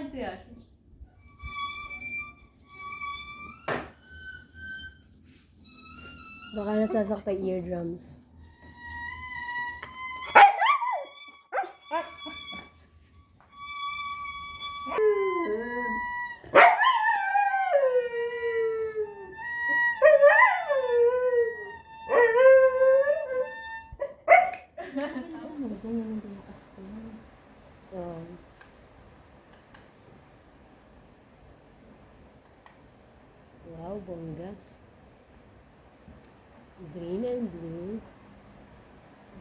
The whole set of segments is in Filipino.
kasi yan. Baka nasasakta eardrums. Oh. Wow, bongga. Green and blue.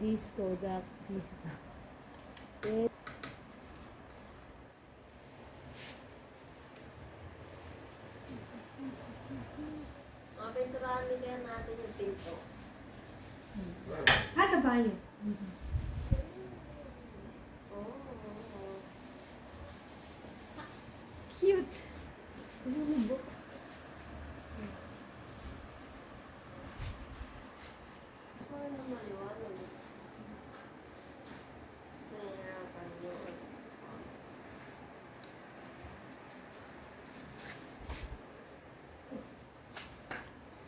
Disco duck. Disco. Eh, Mapinturahan din kaya natin yung pinto. Kabayo. Oo. Cute. Ano maliwanag? Nahihirapan yun.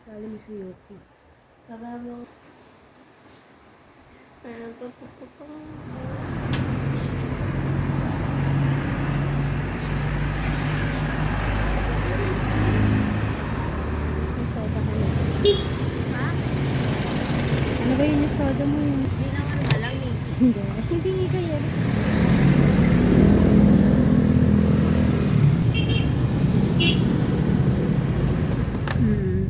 sali mo si Yuki. Parang pupuputo. Soda ka na. Ha? Ano ba yun yung soda mo yun? Hindi naman malamig. Hindi. Hindi ka yan. Hmm.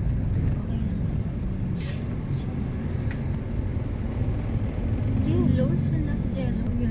Jello, sarap jello.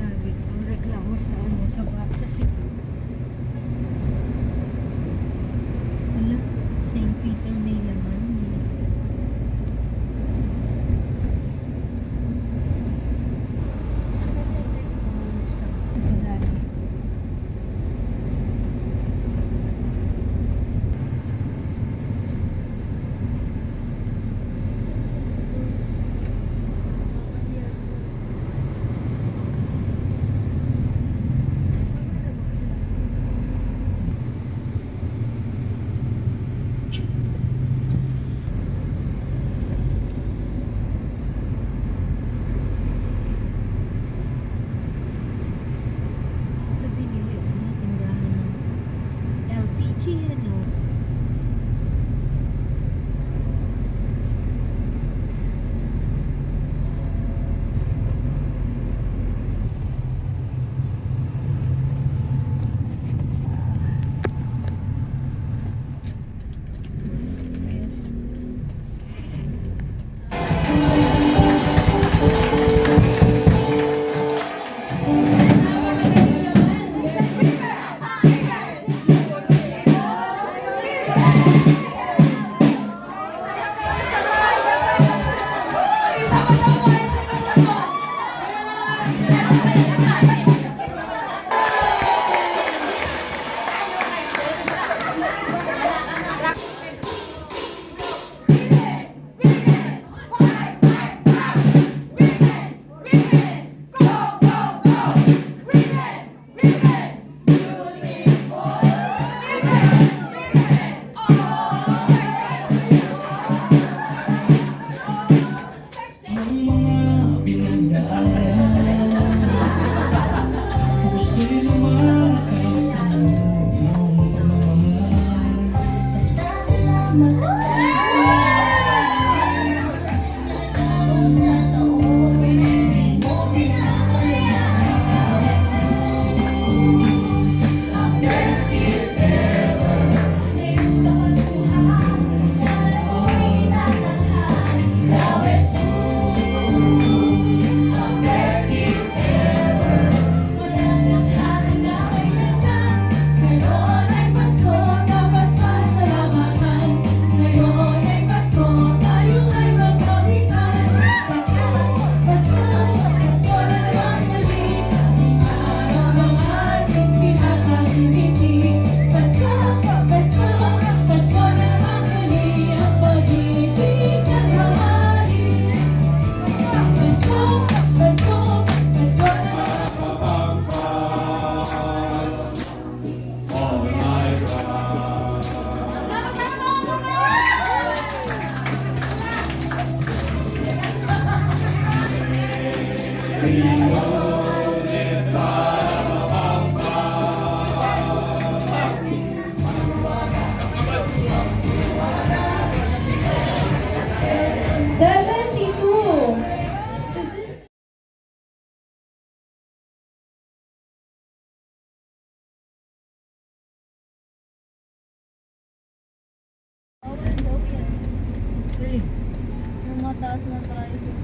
taas ng tricycle.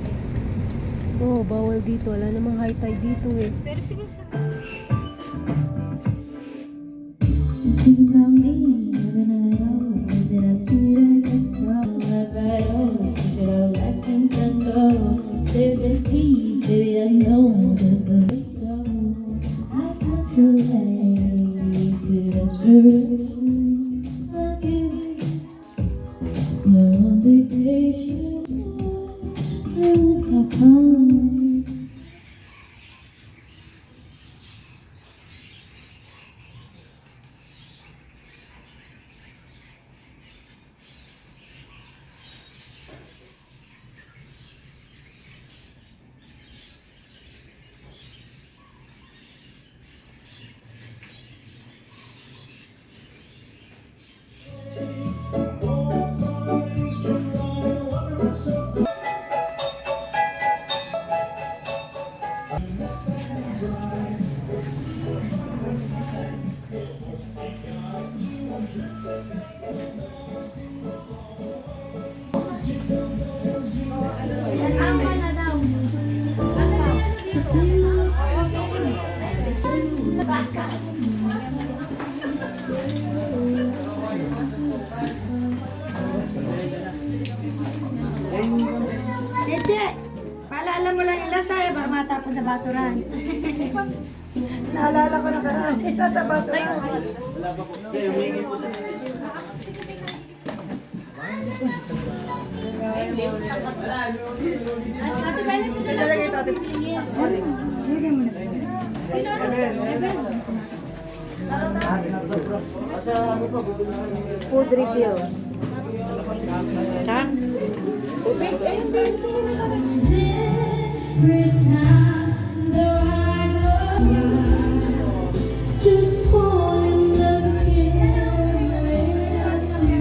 Oo, bawal dito. Wala namang high tide dito eh. Pero sige sa... Tama na daw. Cheche, paalala mo lang ilas tayo para matapon sa basurahan. Naalala ko na karaan, ilas sa basurahan. Ilalagay ito, ate. Ilagay mo na. Food review. Ha? Tubig, eh, hindi. Every time though I know you just fall in love again without you.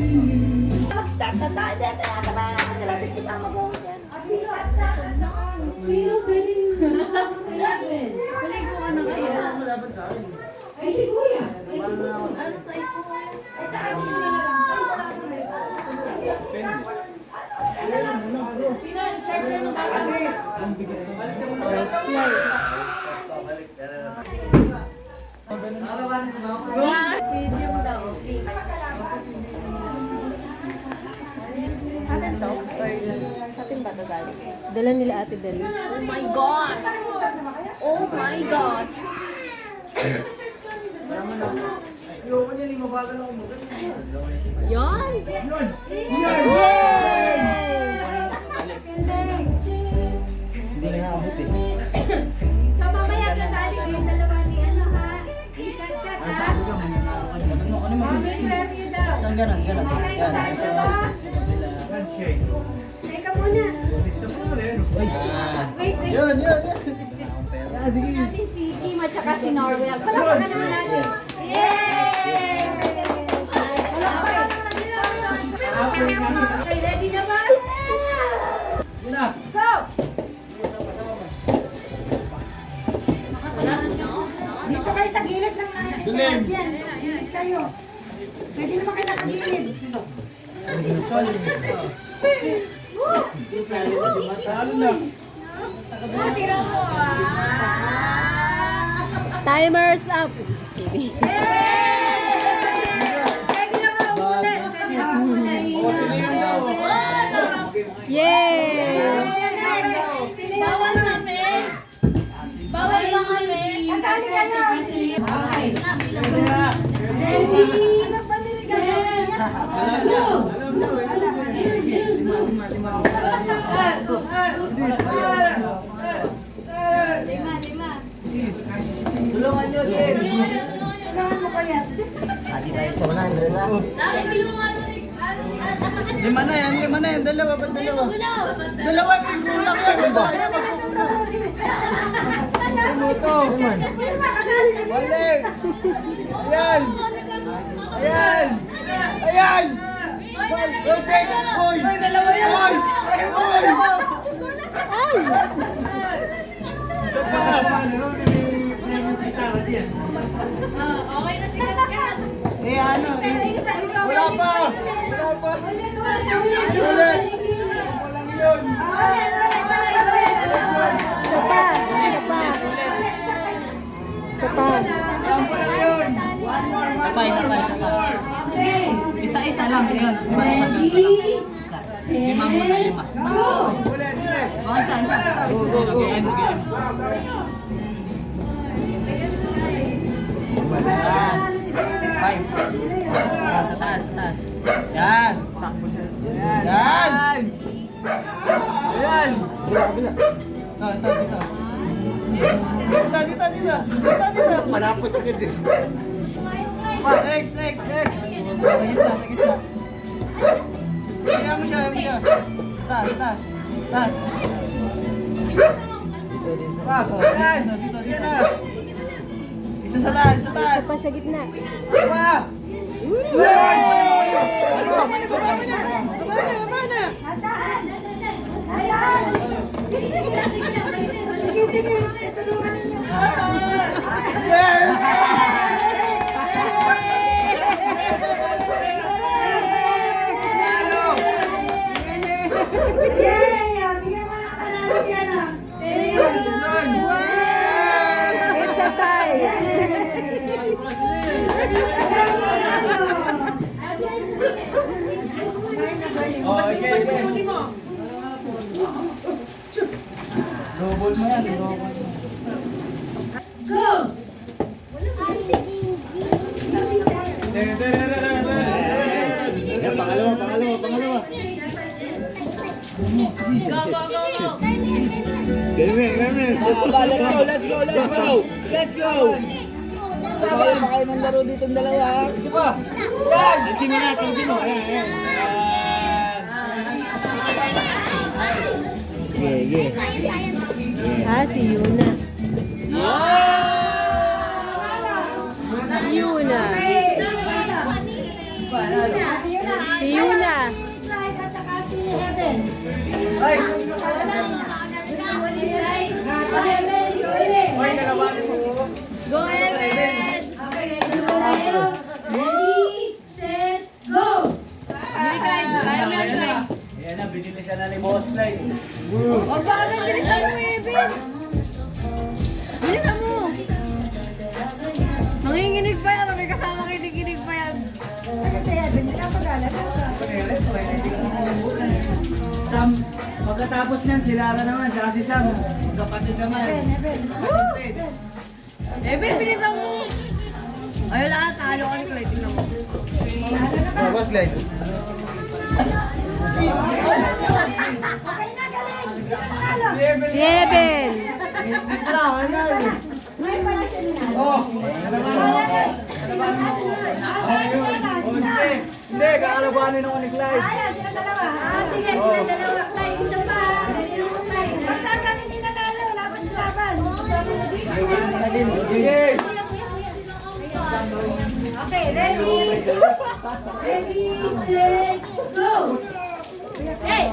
Mag-start na tayo. Dito na tabayan natin sila. Bitin ang mag-uwi yan. Sino ba rin? Kailangan. Ay, si Kuya. Ano sa iso mo? At saka sino na lang. Rice na eh. Medium daw. Atin to? Or atin ba ito galing? Dala nila ate Dali. Oh my God! Oh my God! Yan! So mamaya sasali kayong dalawa ni ano ha? Ikat-kat ha? Mami, premyo daw. Isang ganun. Okay, tayo dalawa. Teka muna. Wait. Yun. Natin si Kim at saka si Norwell. Palakpakan naman natin. Yay! Okay, ready na ba? Go! Dito kayo sa gilid ng natin. Diyan. Gilid kayo. Pwede naman kayo nakagilid. Tira mo Timers up! Just kidding. Ready na ba? Yay! Bawal kami! Bawal lang kami! Kasali kayo. Tulungan nyo, Kim. Kailangan mo kaya. Adi tayo sa 100 ah. Lima na yan. Dalawa, ba't dalawa? Dalawa, may kulang yan. Diba? Ano to? Balik! Ayan! Okay! Hoy! Dalawa yan! Hoy! Isa pa! Okay na si Kat-Kat! Eh ano? Wala pa! Ulit! Isa pa. Isa pa. Isa pa. Sabay. Isa-isa lang yun. Ready, Lima muna, lima. go! Oh, isa. Game. Five. Sa taas. Yan. Yan. Ayan. Dito. Malapos agad din. Next. Sa gitna. Kaya mo siya. Taas. Ayan. Dito na. Isa sa taas. Isa pa sa gitna. Baba na. Sige, tulungan ninyo. Yay! Bigyan mo ng katanalo siya na. It's a tie. Okay. Robol mo yan. Go! Pangalawa. Let's go. Kaya pa kayo ng laro dito ng dalawa. Isa pa. Yan. Tansin mo. Ayan. Sige. Si Yuna. Si Yuna. At saka si Heaven. Ay. Go, Evan! Okay, ready na tayo? Ready, set, go! Ayan na, binili siya na ni Boss Light. Bilisan mo! Nanginginig pa yan. May kasama kinikinig pa yan. Kasi si Heaven, nakapagalat. Sam, pagkatapos niyan, si Lara naman, saka si Sam, kapatid naman. Heaven. Evan, bilisan mo! Ayun lahat, talo ka ni Clay. Tingnan mo. Boss Light. Okay na, galing. Sino nanalo? Si Eben. May pala siya na. Hindi, kakalabanin ako ni Clyde. Ayan, sila dalawa. Sige, sila dalawa. Clay, isa pa. Ready na Clay. Basta hanggang hindi nanalo, laban sa laban. Sige. Okay, ready? Ready, set, go! Hey!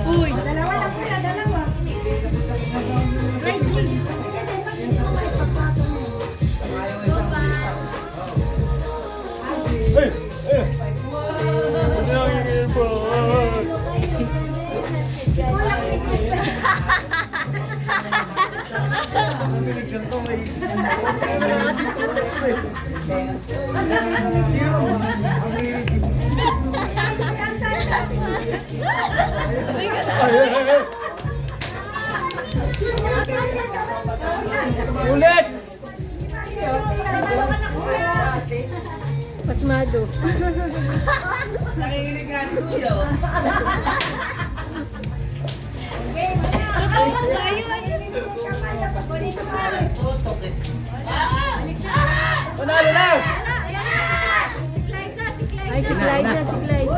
Uy! Dalawa lang po yan, dalawa. Ulit! Pasmado. Nakikinig nga si Kuya. Panalo na! Ay, si Clyde na, si Clyde.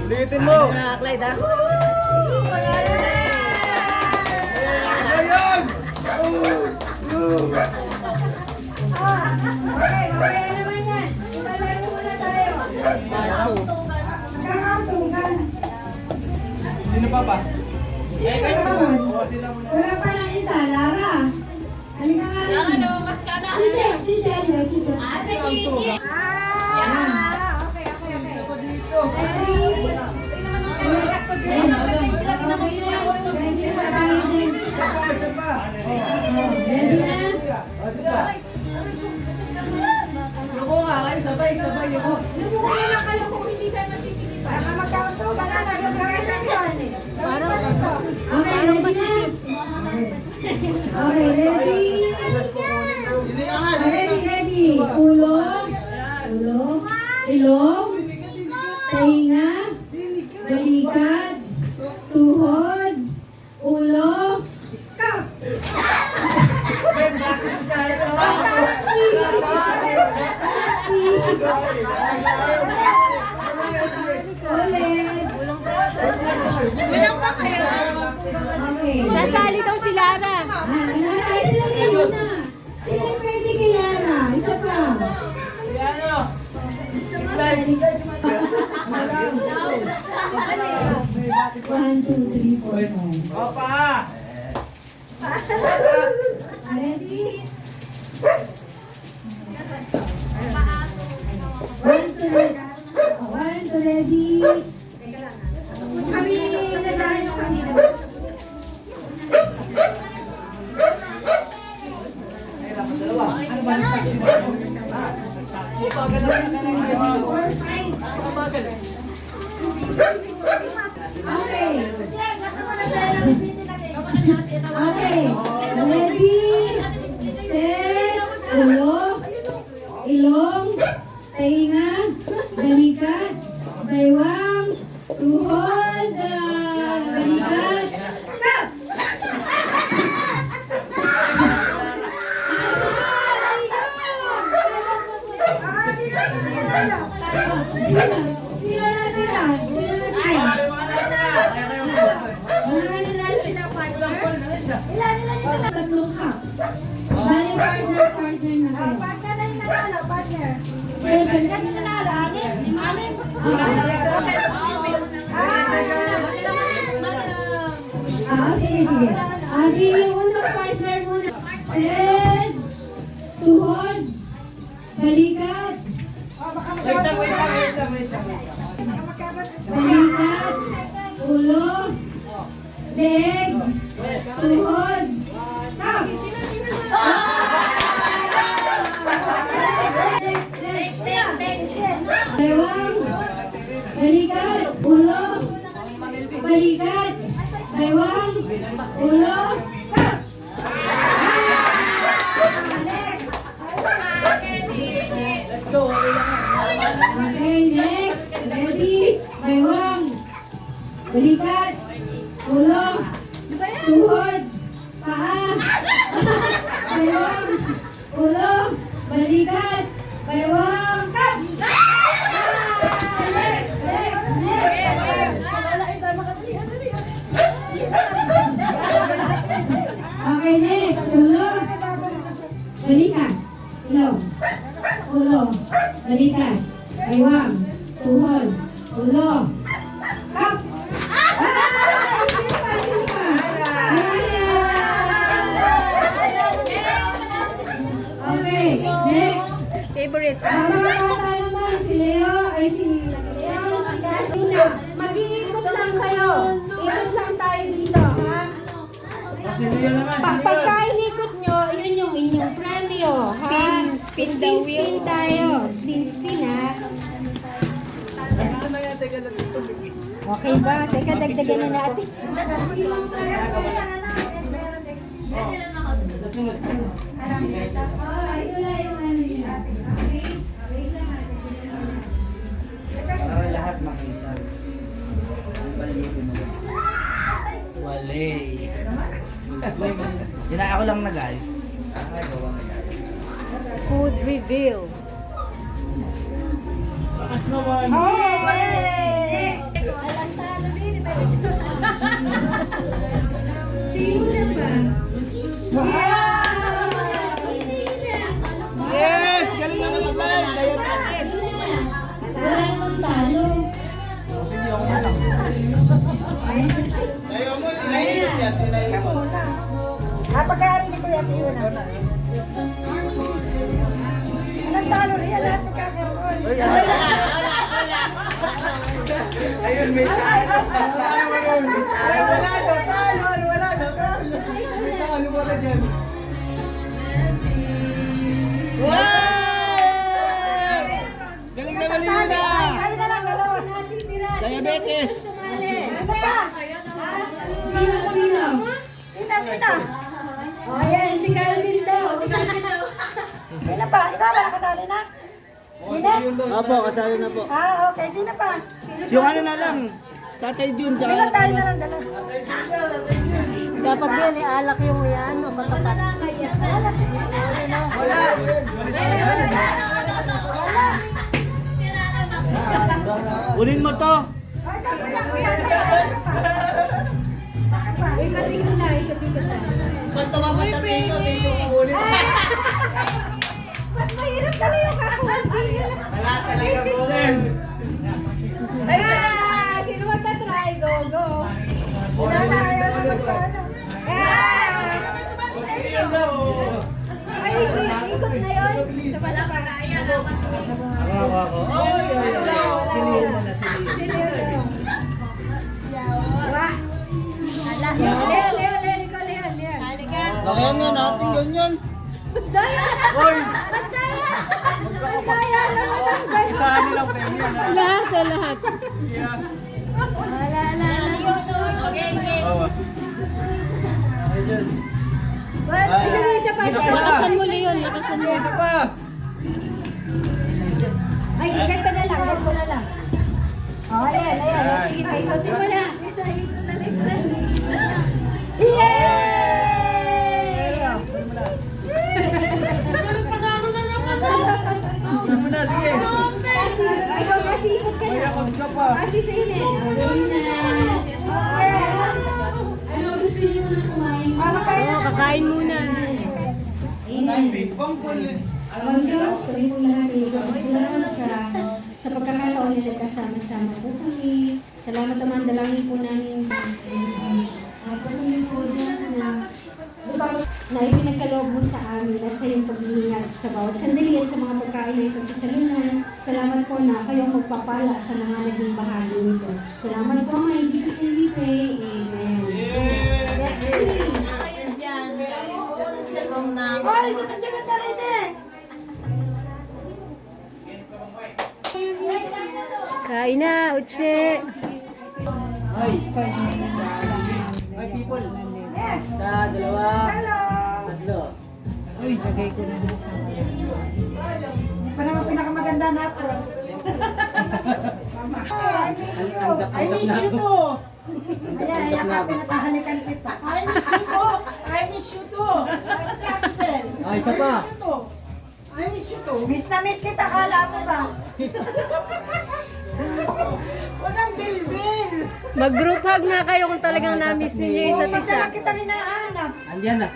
Liitin mo! Clyde ha? Ayan! Okay, mamaya naman yan. Ibalaro muna tayo. Kakauntungan. Sino pa ba? Sino ba naman? Wala pa ng isa, Lara. Halika nga rin. Lumabas ka na. Teacher, halika, teacher. Ate Kiki. Ako nga, ay sabay ako. Lumukha na kayo kung hindi kayo masisigipan. Baka magkaunto, baka nagagawin na yun. Parang Okay, ready na? Okay, ready? Ready. Ulong, ilong, tainga, balikat, tuhod, ulo, kap! Ulit. Bilang pa kayo. Okay. sasali daw si Lara. Ay, sila kayo na. Sila pwede kay Lara. Isa pa. One, two, three, four, five. Opa! Ready? One, two, ready? Kami, nadali kami. Okay. Okay. Ready? Set. Ulo. Ilong. Tainga. Balikat. Baywang. Tuhod. Balikat. Kap! Sila natira. Mga nila sila partner. Tatlong cup. Bali partner na kayo. Partner na yung nanalo, partner. Yes, and Yan yung nanalo, anin? Anin? Sige. Adi, yung unang partner muna. Set, tuhod, balikat, balikat, ulo, leg, tuhod, kap! Baywang, balikat, ulo, balikat, baywang, ulo, kap! Next! Okay, next. Ready? Baywang, balikat, ulo, tuhod, paa. Baywang, ulo, balikat, baywang, kap! Next! Okay, next. Ulo, balikat, ilong, ulo, balikat, baywang, tuhod, ulo, kap! Sino pa? Okay, next. Favorite. Mga bata naman, si Leo, si Dasina. Mag-iikot lang kayo. Ikot lang tayo dito, ha? Pagka inikot nyo, yun yung inyong premyo, ha? Spin the wheel. Spin tayo. Spin, ha? Okay ba? Teka, dagdagan na natin. Ito na yung ano niya. Okay? Wait lang. Para lahat makita. Balikin mo. Wale. Yun na ako lang na guys. Food reveal. Sino na ba? Yes! Galing naman ang play! Wala namang talo. Sige, ako na lang. Ayaw mo, tinahinit yan. Pagkarinig ko yes, yun na. Anong talo rin? Lahat magkakaroon. Ayun, may talo. Ay, wala na, talo. Wala na, talo. May talo wala dyan. Wow! Galing naman yun na! Kayo na lang, dalawa. Diabetes! Ano pa? Sino? Sina? Oh, ayan, si Calvin daw. Sino pa? Ikaw ba nakasali na? Sino? Opo, kasali na po. Ah, okay. Sino pa? Yung ano na lang, Tatay Jun, tsaka Bilang tayo na lang, dalawa. Dapat yan, alak yung yan. Matapat. Wala. kunin mo to. Ay, kuya. Sino pa? Saka pa? Ikot-ikot na. Pag tumapunta dito ka kunin. Mas mahirap talaga yung kakuha. Wala talaga kunin. Ah, sino magta-try? Go, go. Wala na, ayaw na magpano. Ay, ikot na yun. Sabay-sabay. Ako. Oh, silihin mo na, silihin. Sino yun? Wah. Leon, ikaw, Leon. Kaya nga natin ganyan. Daya! Magdaya! Magdaya naman ang ganyan. Isahan nilang premium na. Lahat. Wala na. Well, isa pa. Lakasan mo, Leon. Lakasan mo. Isa pa. Ay, ganito na lang. Ganito na lang. Oh, ayan. Sige, paikotin mo na. Yay! Kunin mo na, sige. Ikaw kasi ikot ka na. Mayakot ka pa. Kasi sa inyo. Ano gusto niyo na kumain? Kakain muna. Amen. Ang Diyos, kami po lahat ay salamat sa pagkakataon na nagkasama-sama po kami. Salamat naman, dalangin po namin sa patuloy po Diyos na ipinagkaloob mo sa amin at sa iyong pag-iingat sa bawat sandali at sa mga pagkain na ito sa salunan. Salamat po na kayong magpapala sa mga naging bahagi nito. Salamat po, my Jesus and we pray. Amen. Let's pray. Hoy, sunod-sunod na rin eh. Kain na, Uche. Ay, people. Yes. Sa dalawa. Hello. Tatlo. Hindi pa naman pinakamaganda na ako. I miss you. I miss you too. Ayan, ayan ka, pinatahalikan kita. I miss you too. I miss you too. Ay, isa pa. I miss you too. Miss na miss kita, kala mo ba? Walang bilbil. Mag-group hug nga kayo kung talagang na-miss ninyo yung isa't isa. Huwag kita hinahanap. Andiyan na.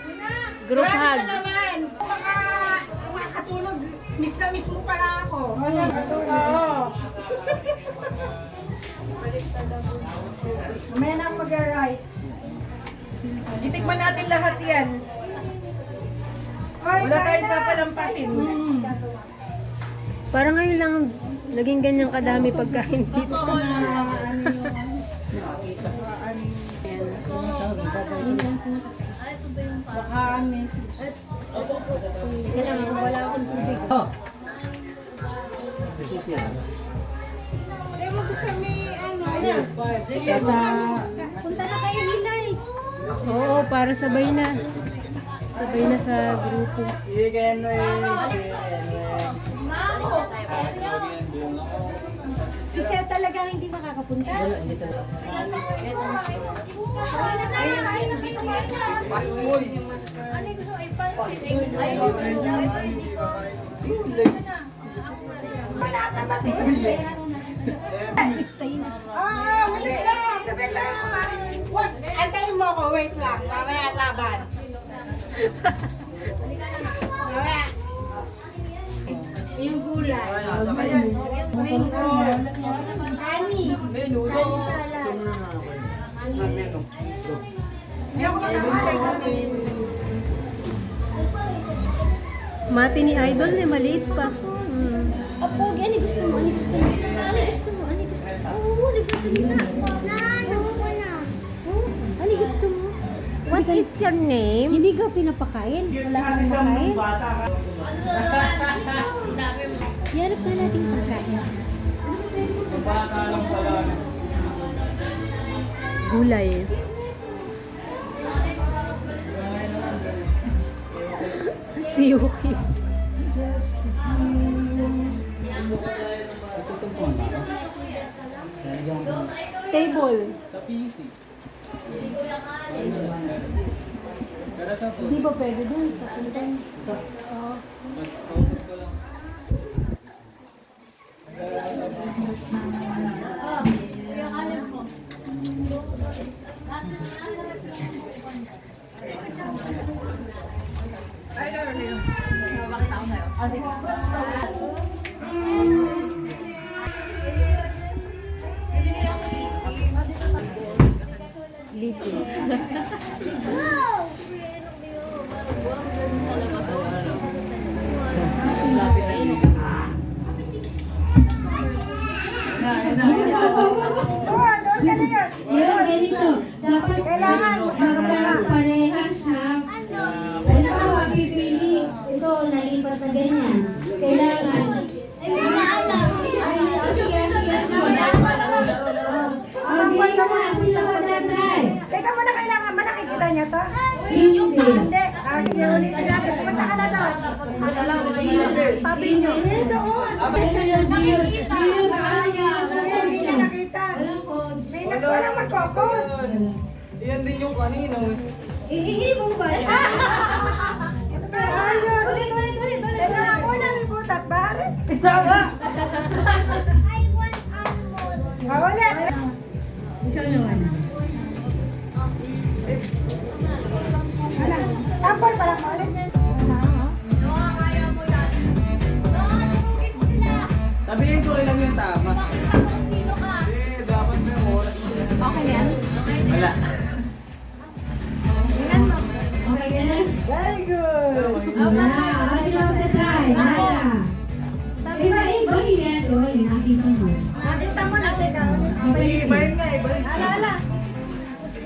Group Grabe hug. ka naman. Makakatulog. Miss na miss mo pala ako. Wala katulog. Mamaya na ako mag-arise. Itikman natin lahat yan. Hoy, Wala kain tayong na. papalampasin. Parang ngayon lang naging ganyan kadami pagkain dito. Baka miss. Kailangan wala akong tubig. Oh. Ewan ko sa may ano. Sa Punta na kayo, Ninay. Oo, para sabay na. Sabay na sa grupo. chicken wings. Si Sir talaga hindi makakapunta. Pasboy. Manatan ba si wala lang. Sabihin lang. Wag, antayin mo ako. Wait lang. Mamaya laban. Mamaya. Yung gulay. Ani. Hindi ako makakain. Mati ni Idol eh, maliit pa. Apo, ano gusto mo? Ano gusto mo? Ano gusto mo? Ano gusto mo? Oo, nagsasalita. Ano gusto mo? What is your name? Hindi ka pinapakain? Wala kang makain? Yarap ka natin pagkain. Gulay. Si Yuki. Tutungkuan ba ako? Table. Sa PC. Hindi ba pwede dun sa pilitan? Oo. Lipo. Yun, ganito. Dapat Kailangan parehas na. Halimbawa, pipili. Ito, nalipat na ganyan. Kailangan. Okay na, sila magdadry. Teka muna, kailangan ba nakikita niya to? Hindi. Hindi. Sige, ulitin natin. Pumunta ka na doon. Sabi nyo. Doon. Hindi niya nakita. Walang codes. May walang magkokos. Iyan din yung kanina. Ihihi mo ba? Ayos. Teka nga muna, may butas. Bari. Ulit. Ikaw naman. Sample pa lang ulit. Sabihin ko ilang yung tama. Dapat may oras. Okay yan? Wala. Okay ka na? Very good. Sila magdadry. Iba yan. Uy, nakita mo. Nakita mo na. Teka, ulit. Okay. Ibahin na, ibahin. Alala.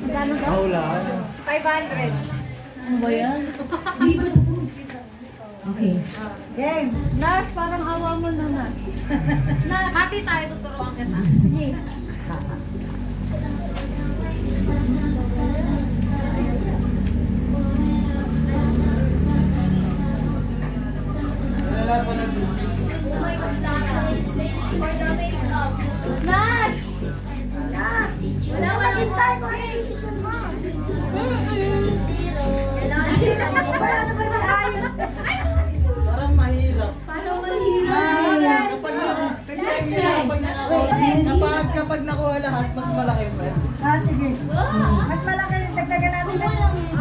Magkano ka? Wala. 500. Ano ba yan? Hindi ko tapos. Okay. Game. Nars, parang awa mo na na. Hati tayo, tuturuan kita. Sige. Wala pa na dito. Nat! Nat! Wala mo naghintay kung ano yung decision mo. Wala naman maayos. Parang mahirap. Paano mahirap? Kapag nakuha lahat, mas malaki pa. Sige. Mas malaki yung dagdagan natin na.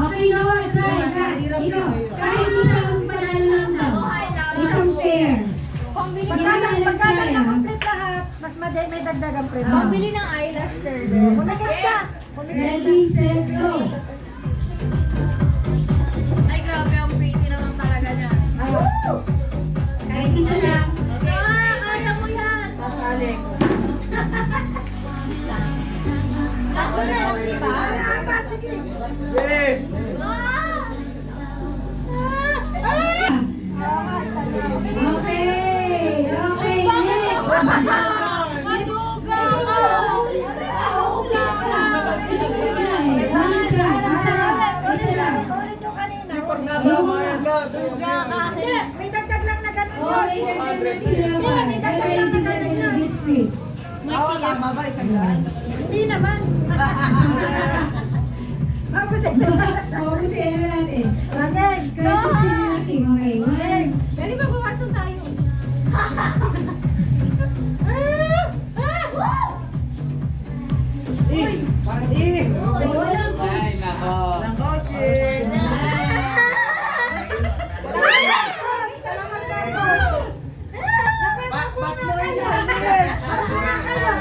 Okay, Noah, try. Ito, kahit isang panalo lang daw. Isang pair. Pagka na-complete lahat, mas may dagdagan pre. Pambili ng eyeliner. Pumikit ka. Ready, set, go. Ay, grabe, ang pretty naman talaga niya. Kahit isa lang. Kaya mo yan! Sasalik. Ako na lang, di ba? Apat, sige. Hey! Okay, next. Ulit yung kanina. Pag natama yan lang. Hindi, may dagdag lang na ganun yun. Tama ba? Isang daan? Hindi naman. Mabusin. Mabusin natin. Again. Courtesy natin. Okay, one. Dali ba gumatsun tayo? Parang eh! Walang Ay, nako. Ang kotse. Patlo yan! Yes!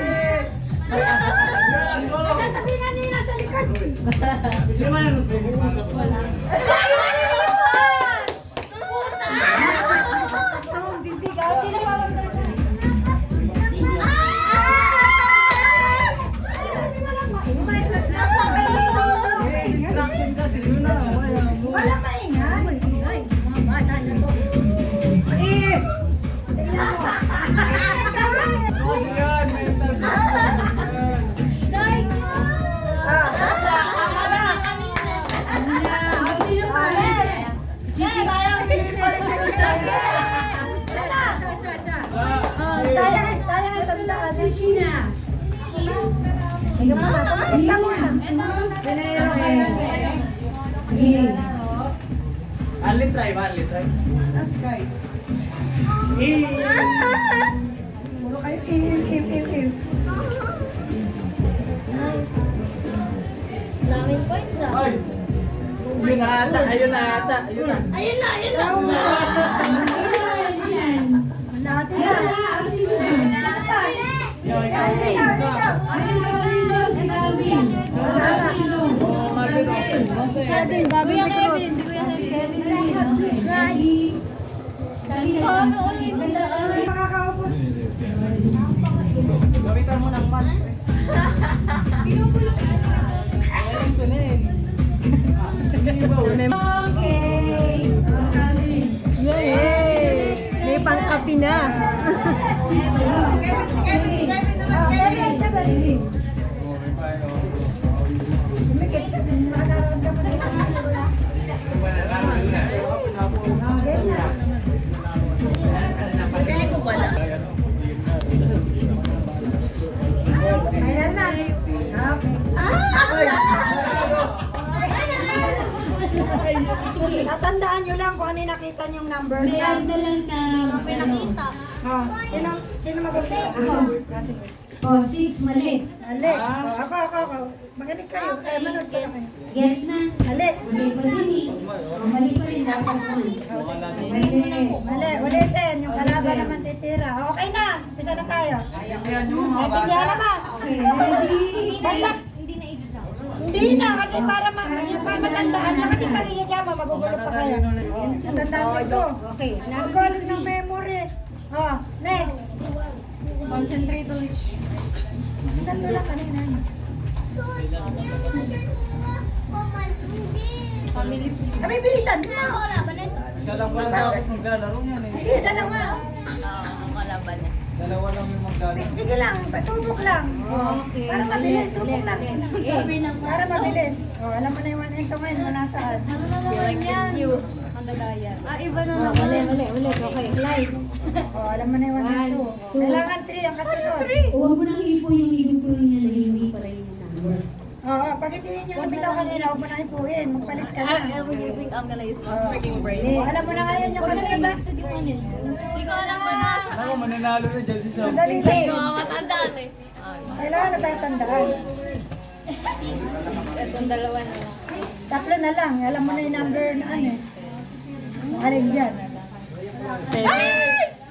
Yes! Yan mo! Sabi nga nila sa likod. Hindi naman ano. Ay, ano yun? Puta! Si Sheena. Ikaw muna, pumakit ka muna. Okay. Anlit try ba? Anlit try? That's right. Puro kayo, im. Daming points ah. Ay! Yun na ata, ayun na ata, ayun na. Ayun na, ayun na. Ayan. Wala Ayan sila. na, si Sheena. Si Calvin daw, si Calvin. Calvin daw. Oh, Marvin, okay. Kevin, Bobby Recruit. Makakaupo. Gamitan mo ng mat. Ayun, tunin. Okay. Calvin. Yay! May pangkapi na. Final na. Okay. Tatandaan nyo lang kung ano yung nakita nyong numbers. May add na lang na. Pinakita. Sino mag-umpisa? Ako. Oh, 6, mali. Mali. Ako. Makinig kayo. Kaya manood ko lang kayo. Guess na. Mali. Mali pa din eh. Oh, mali pa rin. Dapat naman. Mali. Mali. Ulitin. Yung kalaban naman titira. Okay na. Isa na tayo. Naintindihan naman. Okay, ready? Basta, Hindi na i-jump. hindi na. Kasi para matandaan na. Kasi pag i-jama, magugulo pa kayo. Natandaan mo ito. Okay. Nagkalit ng memory. Next. Concentrate ulit. Tatlo lang kanina. Family food. Sabi, bilisan mo. Ano ba kalaban nito? Isa lang pala dapat maglalaro niyan eh. Hindi, dalawa. Kalaban niya. Dalawa lang yung maglalaro. Sige lang, subok lang. Okay. Para mabilis, subok lang. Sabi na po. Para mabilis. Alam mo na yung 1 and 2 ngayon, wala saan. Ano na naman yan? Ang dagaya. Iba na Oh, naman. ulit. Okay, live. Alam mo na yung 1 and 2. Kailangan 3 ang kasunod. Huwag mo nang ipo yung inupuin niya na hindi pala yung number. Oo, pag hindi yun yung bitaw kanina, huwag mo na ipuin. Magpalit ka na. You think I'm gonna use my freaking brain? Alam mo na ngayon yung Huwag na kasunod. back to the one and two. Hindi ko alam na. Ako, mananalo na dyan si Sam. Madali Hindi lang. ko matandaan eh. Kailangan na tayo tandaan. Itong dalawa na lang. 3 na lang. Alam mo na yung number na ano eh. Alin dyan?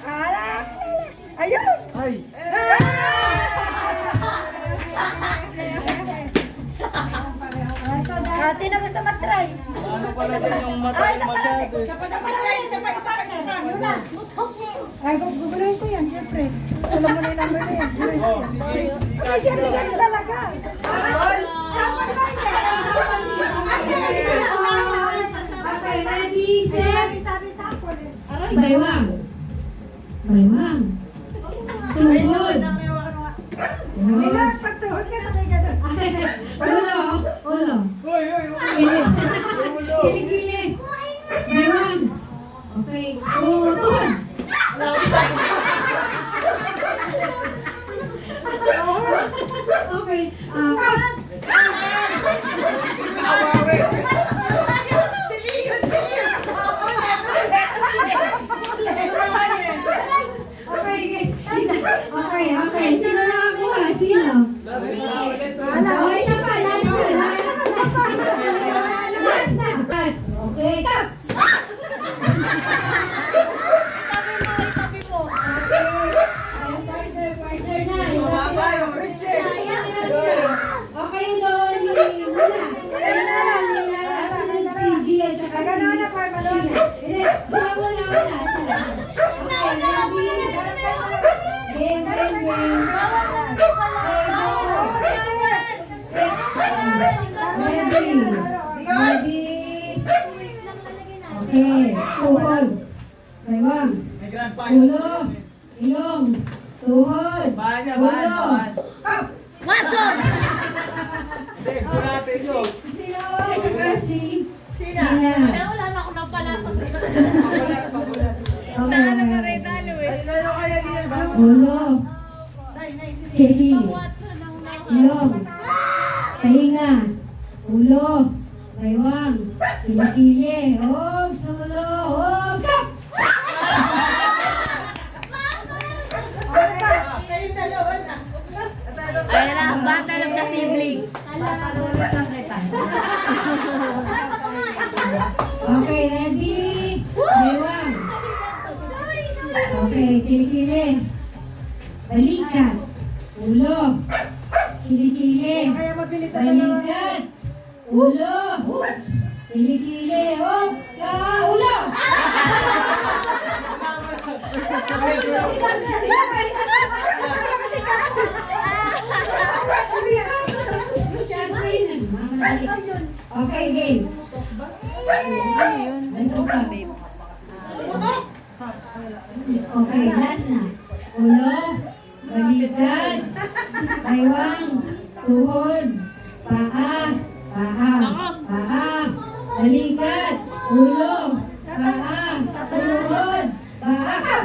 Ala! Ayun! Ay! Sino gusto mag-try? Ano pala dyan yung mata Ay, yung masyado eh. Isa pa. Yun na. Ay, guguluhin ko yan, siyempre. Alam mo na yung number na yan. Oh, sige. Okay, siyempre ganun talaga. Okay, ready, set. Sabi sample eh. Baywang. Baywang. Tungkol. Wala, pagtuhod ka sabay ganun. Ulo. Hoy, hoy, hoy. Kilig-kilig. Baywang. Okay. Tuhod. Okay. Okay. Sino nakakuha? Sino? Oh, isa pa. Last na. Okay, cut. Itabi mo. Partner na. Okay, doon. Wala. Sunod si Gia at saka si Sheena. Sila wala. Ready. Okay. Tuhod. Baywang. May grand final. Ulo. Ilong. Tuhod. Bahan. Watson! Hindi, natin yun. Sino? At saka si Sheena. Wala na ako napalasok. Okay. Ay, lalo kaya niyan ba? Ulo. ilong, tainga, ulo, baywang, kilikili, oops, ulo, oops, up! Ayan na, battle of the siblings. Okay, ready? Baywang. Okay, kilikili. Balikat. Ulo. Kilikili. Balikat. Ulo. Oops. Kilikili. Oh. Ulo. Okay, game. Okay, last na. Ulo, balikat, baywang, tuhod, paa, balikat, ulo, paa, tuhod, paa.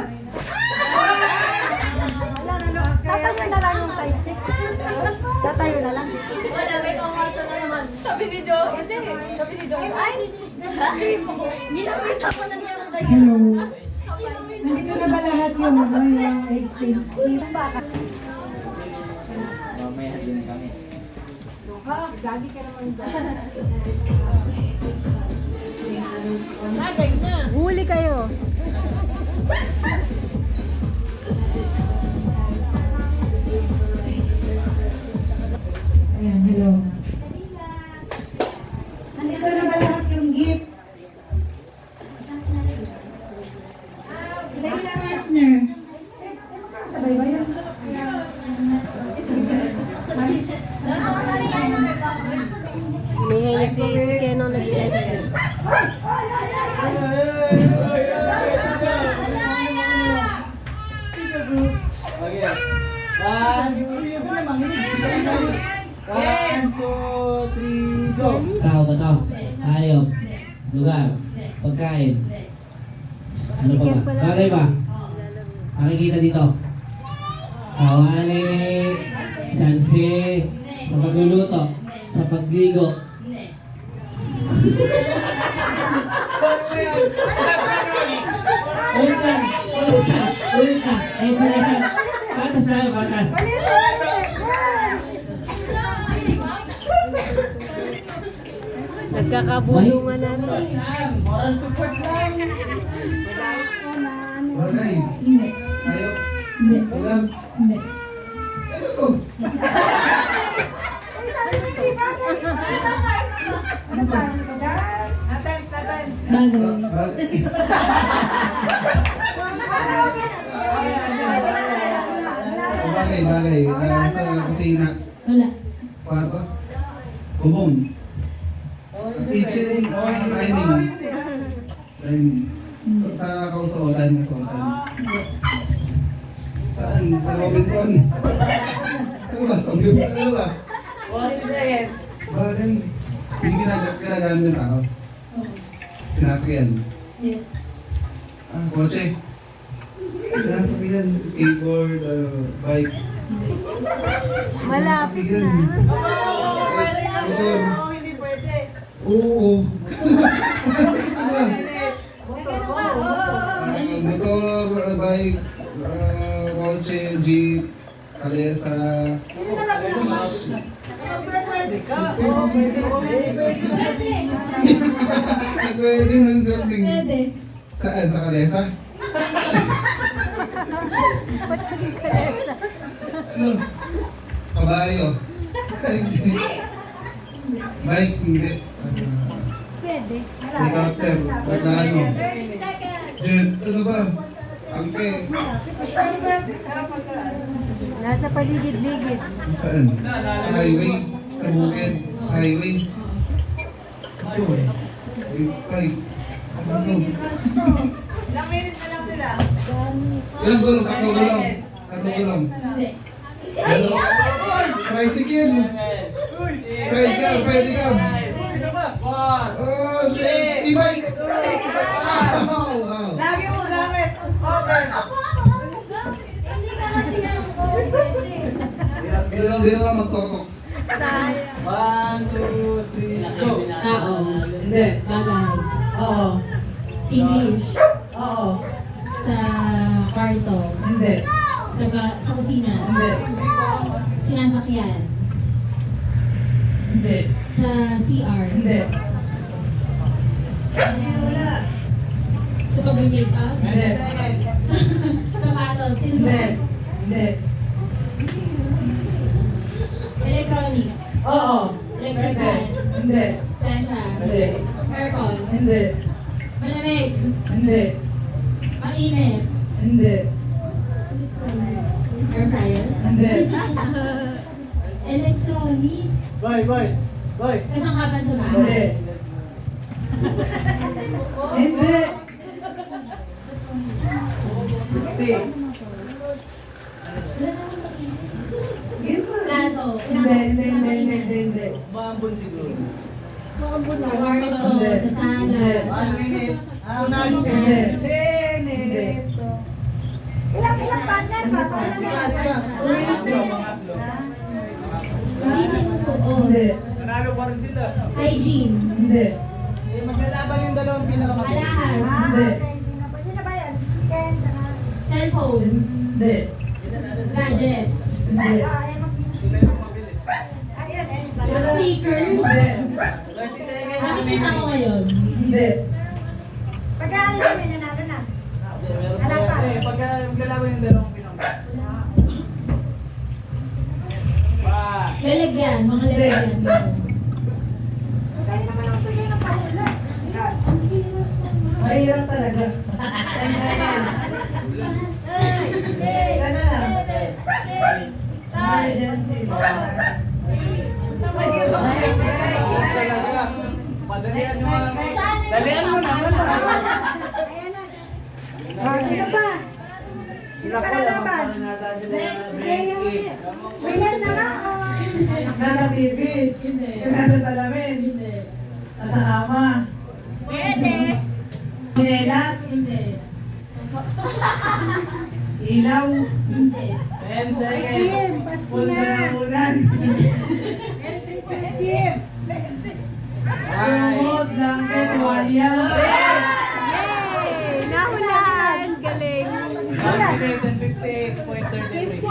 Tatayo na lang yung size stick. Tatayo na lang. Wala, may pamato na naman. Sabi ni Joe, hindi. Sabi ni Joe, ay, ginamit ako na niya. Hello. Nandito na ba lahat yung exchange stick? Mamaya din kami. Huli kayo. Ayan, hello. Nandito na ba lahat yung gift? Partner. Sabay ba yun? Hinihay na si Ken ang nag-exit. Okay. One, two, three, go! Tao ba to? Hayop. Lugar. Pagkain. Ano pa ba? Bagay ba? Makikita dito. Kawali. Sansi. Sa pagluluto. Sa pagligo. Ulit lang. Ulit lang. Ay, pala siya. Patas tayo, patas. Nagkakabulungan na to. Bagay. Hayop. Ulam. Ano to? Bagay. Bagay. Sa kusina. Wala. Kwarto. Bubong. Kitchen or dining. Sa kausuotan. Saan? Sa Robinson. Ano ba? Sa Umibs? Ano ba? Bagay. Hindi ginagamit ng tao. Sinasakyan. Yes. Kotse. Sinasakyan. Skateboard, bike. Malapit na. Motor. Oo. Ano ba? Motor, bike, kotse, jeep, kalesa. Pwede mag-girling. Pwede. Saan? Sa kalesa? Ba't naging kalesa? Ano? Kabayo. Bike, hindi. Pwede. Helicopter, aeroplano. Jet, ano ba? Angke. Nasa paligid-ligid. Saan? Sa highway? Sa bukid? Sa highway? Ito. Bike. Ano to? Ilang minutes na lang sila? Ilang gulong? Tatlong gulong. Tatlong gulong. Ano? Tricycle. Sidecar, pedicab. Oh, shit. E-bike. Wow. Lagi mo gamit. Okay. Hindi ka kasi Di na lang magtotok. 1, 2, 3, go! Tao. Hindi. Bagay. Oo. English. Oo. Sa kwarto. Hindi. Sa kusina. Hindi. Sinasakyan. Hindi. Sa CR. Hindi. Sa pag-make up. Hindi. Sapatos. Hindi. Sinusuot. Hindi. Electronics. Oo. Electric Hindi. fan. Hindi. Plancha. Hindi. Aircon. Hindi. Malamig. Hindi. Mainit. Hindi. Air fryer. Hindi. Electronics. Boy. Kasangkapan sa Hindi. bahay. Hindi. Hindi. Plato. Hindi. Bambon siguro. Sa kwarto. Hindi. Sa sala. Sa... Hindi. Ilang partner ba? Hindi sinusuot. Hindi. Nanalo pa rin sila. Hygiene. Hindi. Maglalaban yung dalawang pinakamabili. Alahas. Hindi. Sino ba yan? Ken, saka... Cellphone. Hindi. Gadgets. Hindi. Ayun, Speakers. Hindi. Nakikita ko ngayon. Hindi. Pag-aaral namin, nanalo na. Alam pa. Pagka maglalaban yung dalawang pinakamabili. Lalagyan. Mga lalagyan. Kaya naman ang bigay ng pahula. Mahirap talaga. Gana na. Emergency. Padalian nyo nga. Dalian mo na. Sino pa? Sino pa lalaban? William na nga. Nasa TV. Hindi. Nasa salamin. Hindi. Nasa kama. Pwede. Sinelas. Hindi. Ilaw. Hindi. 10 seconds. Pulgarunan. Kumot, blanket, walya. Nahulaan! Galing! 150.33.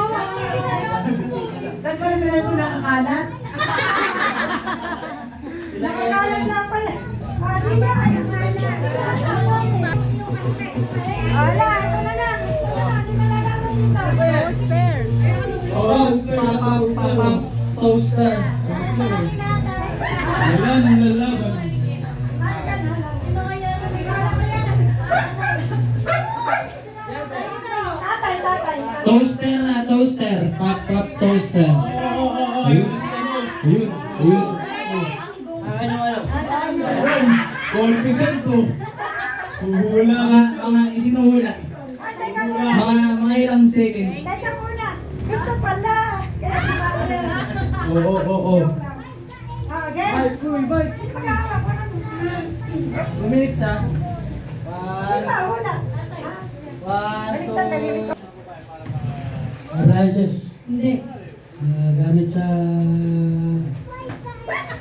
Saan ba sila ito nakakalat? Nakakalat na pala. Hindi na, ano na. Wala, ito na lang. Sino lalaban dito? Toaster. Wala nang lalaban. Tatay. Toaster na, toaster. Pop toaster. Ayun. Confident to. Huhula nga, mga isinuhula. Ay, teka muna. Mga ilang second. Teka muna. Gusto pala. Kaya sumali. Oo. Okay? Mag-aawak ko na. 2 minutes ha. Sino ba? Hula. Baliktad, dalilit ko. Appliances. Hindi. Gamit sa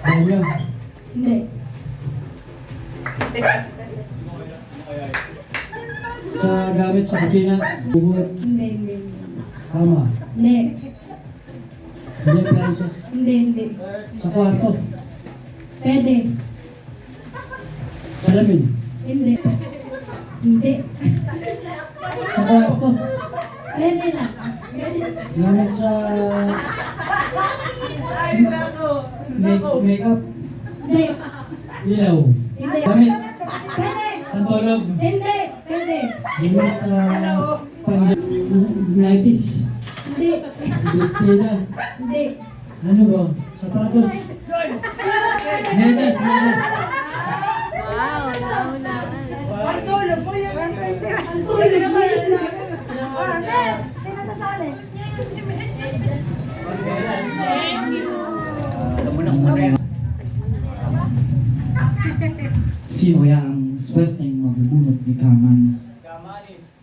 banyo. Hindi. Gamit sa kusina. Bubot. Hindi. Kama. Hindi. Hindi appliances. Hindi. Sa kwarto. Pwede. Salamin. Hindi. Sa kwarto. Pwede lang. Gamit sa makeup. Hindi. Ilaw. Hindi. Gamit. Pwede. Pantulog. Hindi. Pwede. Gamit pang-nighties. Hindi. Bistila. Hindi. Ano ba? Sapatos. Medas. Wow! Nahulaan! Ang tulog mo yun. Ang 20. Ang tulog mo yun. Next. Sino sasali? Sino kaya ang swerteng mabubunot ni Kaman?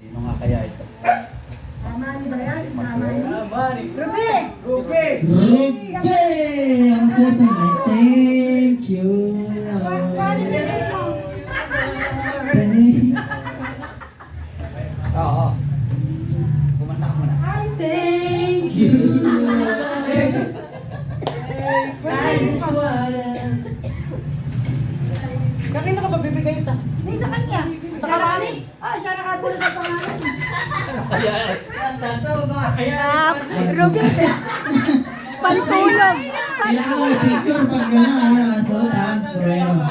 Sino nga kaya ito? Amani ba yan? Amani. Mani. Ruby! Ruby. maswerte na. Thank you, Lord. Thank Oo. Kumanta ka muna. Thank you. Kanina ka ba bibigay ito? Hindi, sa kanya. Nakarani. Siya nakabulot ng pangalan. Ruby. Pantulog. Kailangan ko picture pag gano'n, nakasuot ha. Forever.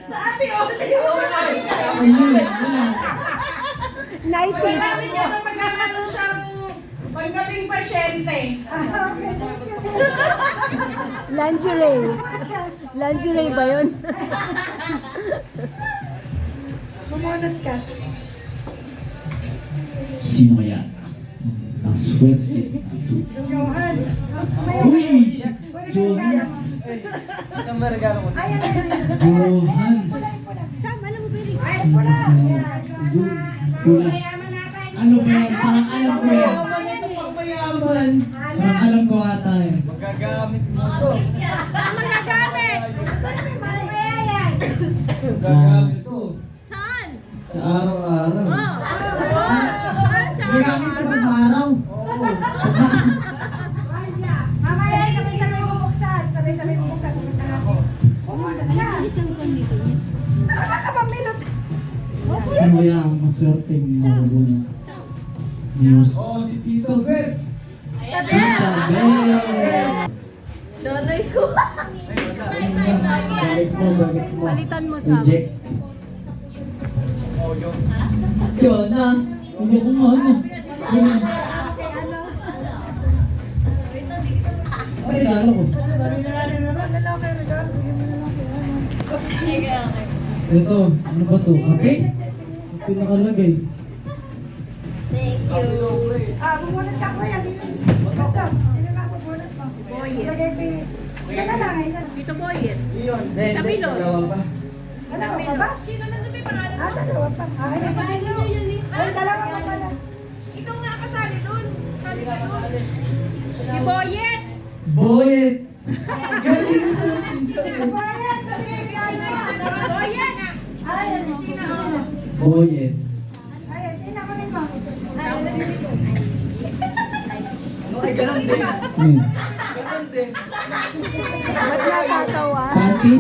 Sa ate, Oli. Ayun, wala. 90s. Sabi niya na magkakaroon siyang magkabing pasyente. Lingerie. Lingerie ba yun? Bumunas ka. Sino kaya? Maswerte. Johan. Uy! Johans! Isang ba regalo mo? Ayan, ayan. Johans! Sam, alam mo ba rin? Ay, pula. Yun, pula. Ano ba yan? Parang alam ko yan. Parang alam ko ata yan. Gagamit mo to. Gagamit ko. Saan? Sa araw-araw. Gagamit ko pag-araw. Mamaya, sabay-sabay bubuksan. Sabay-sabay bubuksan. Pumunta natin. Pumunta na. Isang kon dito. Ano ka ba, Milot? Sino kaya ang maswerte marunong? News. Si Tito Bet. Tita Bel! Doray ko. Balik mo. Palitan mo, Sam. Reject. Yun na. Hindi ko nga ano. Yun. Ay, regalo ko. Ito, ano ba to? Kape? Pinakalagay. Bumunot ka, kuya. Sino na bumunot mo? Ilagay ko yung... Isa na lang, isa. Dito po yun. Hindi, dalawa pa. Dalawa pa ba? Sino na may pangalan? Dalawa pa. Ay, ay, dalawa pa pala. Ito nga kasali dun. Sali ka dun. Si Boyet. Boyet! Ayan, sabi niya, Boyet. ayan, sino? Boyet. Ayan, sino ko rin mo? Ay, ganun din. Hmm. Ganun din. Ba't natatawa? Panty?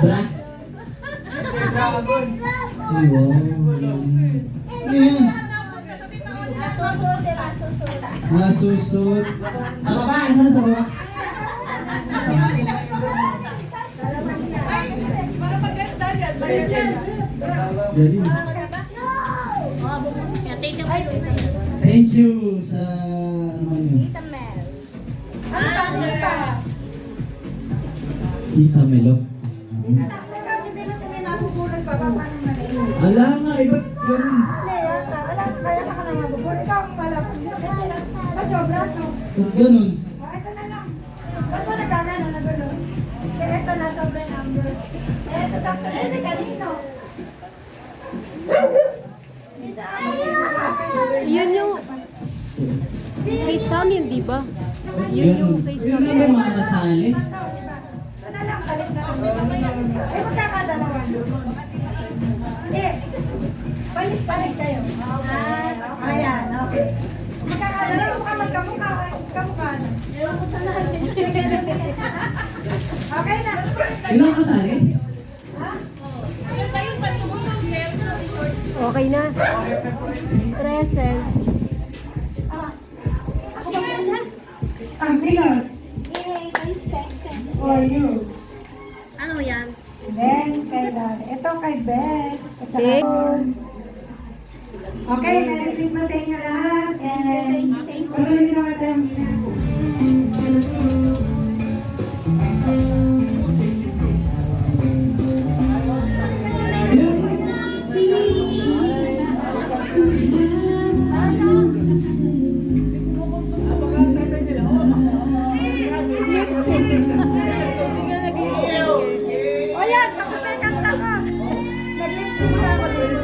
Bra? Dragon. Ay, wow. Ano yan? Nasusot. Sa baba, ano sa baba? Para maganda yan. Galing. Thank you sa ano man yun. Ano pa, sino pa? Tita Melo. Teka, si Milot hindi nabubulot pa ba? Paano na rin? Ala nga, iba't ganun. Hindi, yata. Alam, kaya ka na mabubulot. Ikaw ang malapag. Ba't sobra, no? Ba't ganun? Ito na lang. Ba't mo nagkagano na gano'n? Kaya ito na sobrang number. Ito sa hindi kanino. Yun yung kay Sam yun, di ba? Yun yung kay Yun Sam. na may mga nasali. Ito na lang, balik na lang. Eh, magkakadalawa. Hindi. Balik kayo. Ayan, okay. Magkakadalawa mo ka magkamukha. Kamukha na. Okay na. Sino ang kasali? Okay na. Present. Ang Milot. For you. Ano yan? Ben, kay Daddy. Ito kay Ben. At saka Thank okay, Merry Christmas sa inyo lahat. And patuloy na natin ang ginagawa. O yan, tapos na yung kanta ko. Nag-lip-sync na ako dito.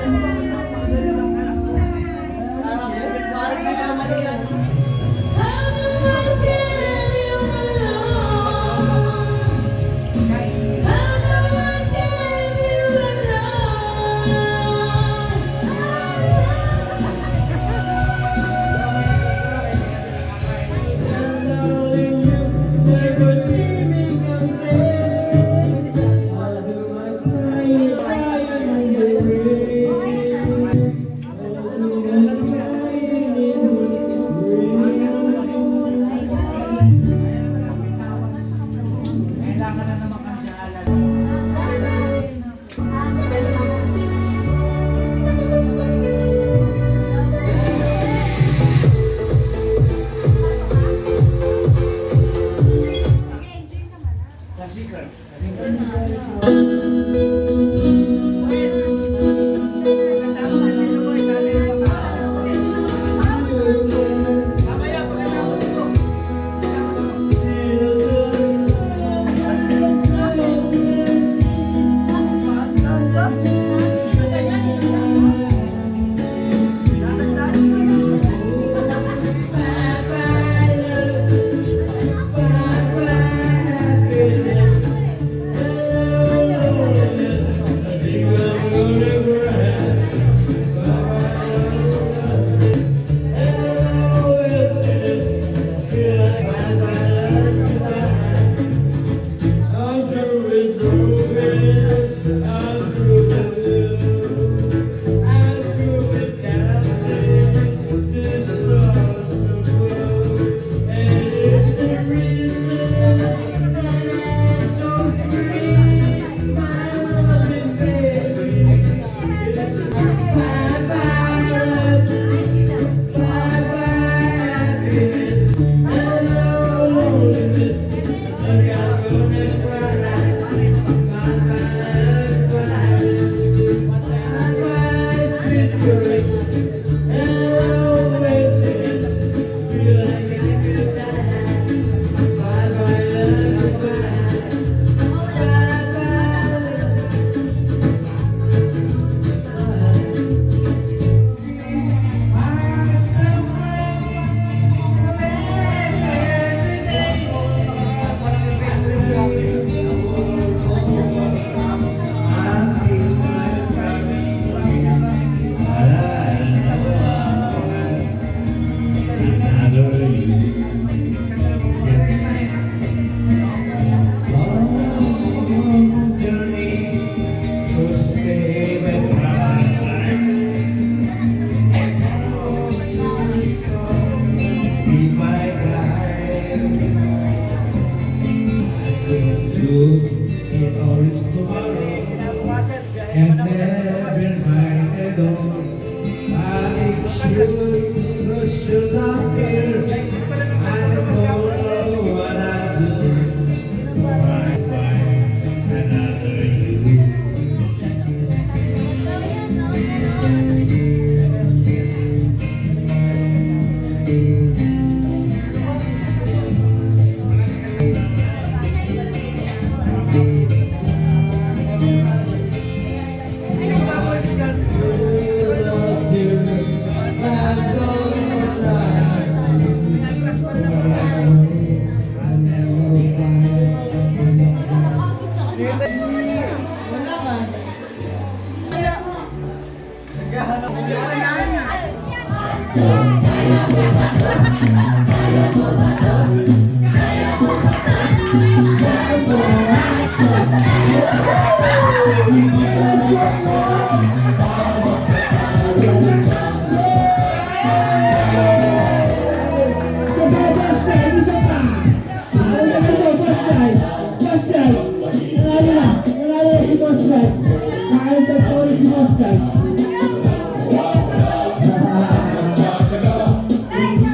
Sorry si Boss Guy.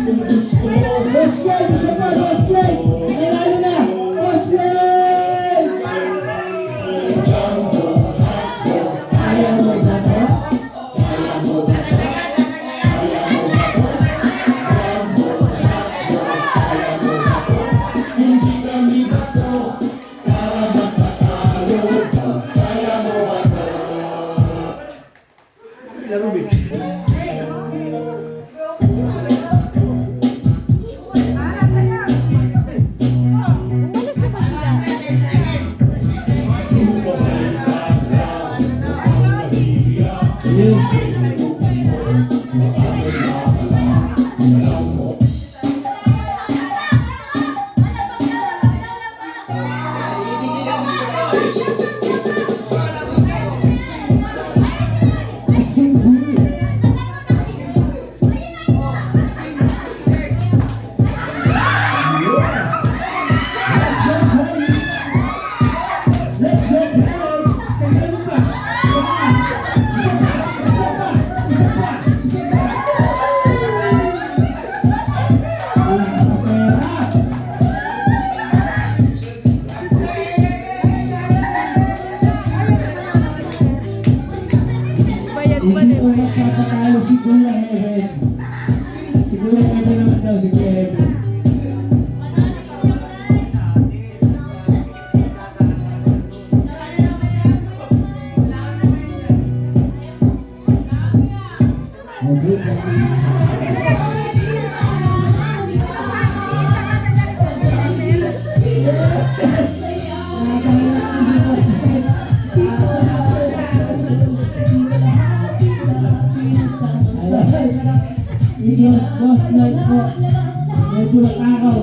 Boss Guy, isa pa, Boss Guy! Nanalo na! Boss Guy! Ayaw mo ba to? Ayaw mo ba to? Hindi kami bato para magpatalo. Kaya mo ba to? Laro, babe. Umalis na ba sila? Bayad pa Hindi din. ko magpapatalo si Kuya Heaven. Si Kuya Heaven naman daw, si Kuya Heaven. Sige, boss night po. Medyo nakakaw.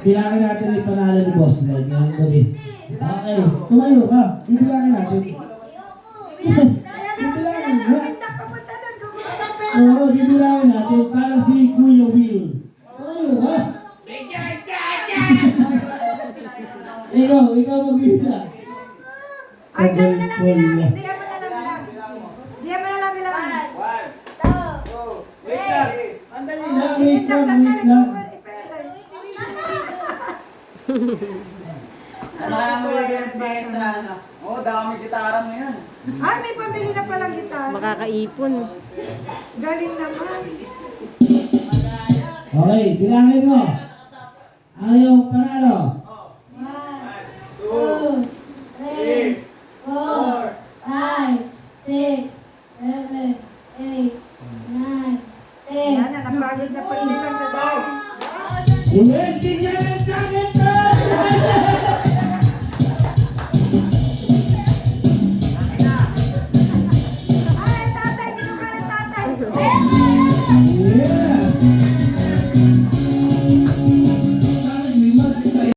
Bilangin natin yung panalo ni Boss Night ngayong gabi. Okay, tumayo ka. Bibilangin natin. Bibilangin ha? Oo, bibilangin natin para si Kuya Will. Tumayo ka. Ikaw magbibilang. Ay, diyan mo na lang bilangin. Diyan mo na lang bilangin. Diyan mo na lang bilangin. Wait lang. Andali lang, Wait lang, sandali ko. Marami yung pesa. Oh, dami gitara mo yan. Ay, may pambili na palang gitar. Makakaipon. Galing naman. Okay, bilangin mo. Ang iyong panalo. 2, 3, 4, 5, 6, 7, 8, 9, 10. Yan na, napagod na pagbilang sa dami. Hindi!